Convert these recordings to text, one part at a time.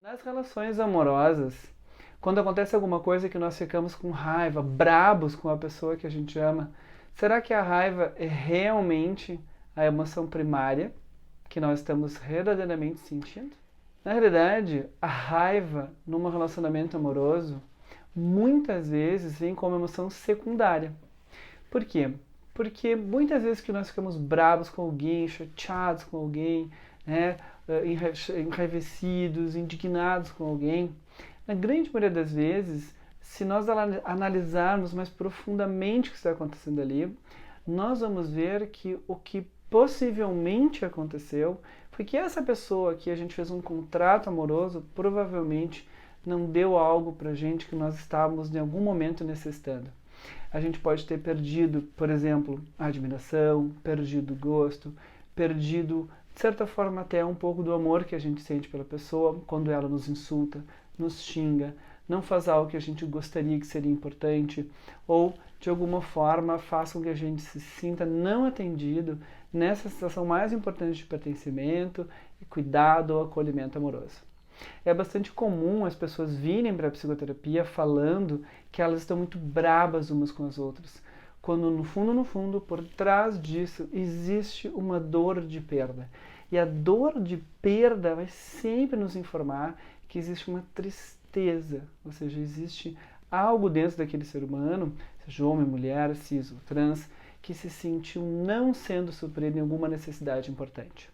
Nas relações amorosas, quando acontece alguma coisa que nós ficamos com raiva, brabos com a pessoa que a gente ama, será que a raiva é realmente a emoção primária que nós estamos verdadeiramente sentindo? Na realidade, a raiva num relacionamento amoroso muitas vezes vem como emoção secundária. Por quê? Porque muitas vezes que nós ficamos bravos com alguém, chateados com alguém, né, enraivecidos, indignados com alguém, na grande maioria das vezes, se nós analisarmos mais profundamente o que está acontecendo ali, nós vamos ver que o que possivelmente aconteceu foi que essa pessoa que a gente fez um contrato amoroso provavelmente não deu algo pra gente que nós estávamos em algum momento necessitando. A gente pode ter perdido, por exemplo, a admiração, perdido o gosto, perdido, de certa forma, até um pouco do amor que a gente sente pela pessoa quando ela nos insulta, nos xinga, não faz algo que a gente gostaria que seria importante, ou de alguma forma faz com que a gente se sinta não atendido nessa situação mais importante de pertencimento, cuidado ou acolhimento amoroso. É bastante comum as pessoas virem para a psicoterapia falando que elas estão muito brabas umas com as outras, quando no fundo, por trás disso existe uma dor de perda. E a dor de perda vai sempre nos informar que existe uma tristeza, ou seja, existe algo dentro daquele ser humano, seja homem, mulher, cis ou trans, que se sentiu não sendo suprido em alguma necessidade importante.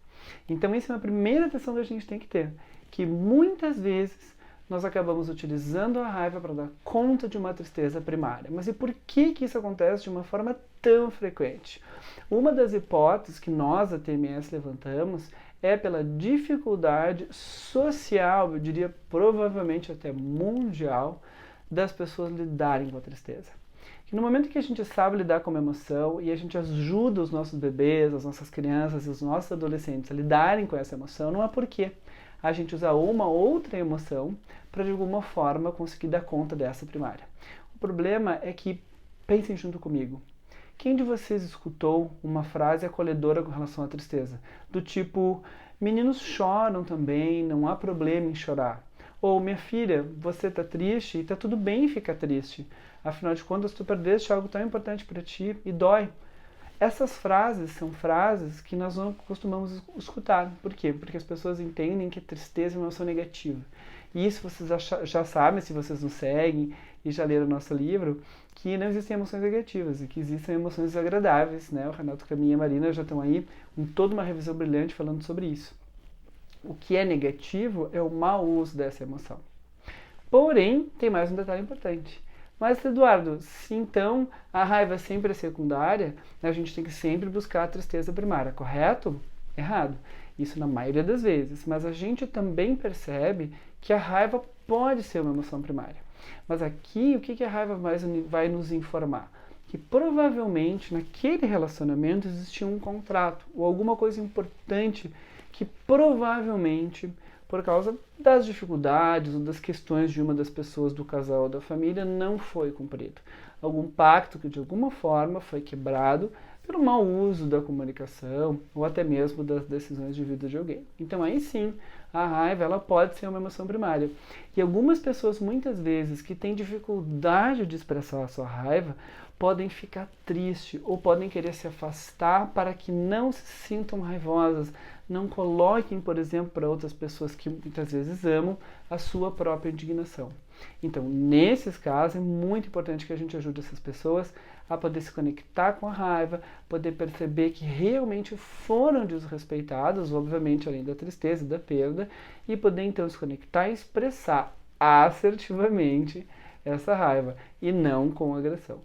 Então, essa é a primeira atenção que a gente tem que ter, que muitas vezes nós acabamos utilizando a raiva para dar conta de uma tristeza primária. Mas e por que isso acontece de uma forma tão frequente? Uma das hipóteses que nós, a TMS, levantamos é pela dificuldade social, eu diria provavelmente até mundial, das pessoas lidarem com a tristeza. Que no momento que a gente sabe lidar com uma emoção e a gente ajuda os nossos bebês, as nossas crianças e os nossos adolescentes a lidarem com essa emoção, não há porquê a gente usar uma outra emoção para de alguma forma conseguir dar conta dessa primária. O problema é que, pensem junto comigo, quem de vocês escutou uma frase acolhedora com relação à tristeza? Do tipo, meninos choram também, não há problema em chorar. Ou, minha filha, você está triste e está tudo bem ficar triste. Afinal de contas, tu perdeste algo tão importante para ti e dói. Essas frases são frases que nós não costumamos escutar. Por quê? Porque as pessoas entendem que a tristeza é uma emoção negativa. E isso vocês já sabem, se vocês nos seguem e já leram o nosso livro, que não existem emoções negativas e que existem emoções desagradáveis, né? O Renato Caminha e a Marina já estão aí com toda uma revisão brilhante falando sobre isso. O que é negativo é o mau uso dessa emoção. Porém, tem mais um detalhe importante. Mas, Eduardo, se então a raiva sempre é secundária, a gente tem que sempre buscar a tristeza primária, correto? Errado. Isso na maioria das vezes. Mas a gente também percebe que a raiva pode ser uma emoção primária. Mas aqui, o que a raiva vai nos informar? Que provavelmente naquele relacionamento existia um contrato ou alguma coisa importante que provavelmente, por causa das dificuldades ou das questões de uma das pessoas do casal ou da família, não foi cumprido. Algum pacto que de alguma forma foi quebrado pelo mau uso da comunicação ou até mesmo das decisões de vida de alguém. Então aí sim, a raiva ela pode ser uma emoção primária. E algumas pessoas muitas vezes que têm dificuldade de expressar a sua raiva podem ficar tristes ou podem querer se afastar para que não se sintam raivosas, não coloquem, por exemplo, para outras pessoas que muitas vezes amam, a sua própria indignação. Então, nesses casos, é muito importante que a gente ajude essas pessoas a poder se conectar com a raiva, poder perceber que realmente foram desrespeitadas, obviamente, além da tristeza e da perda, e poder então se conectar e expressar assertivamente essa raiva, e não com agressão.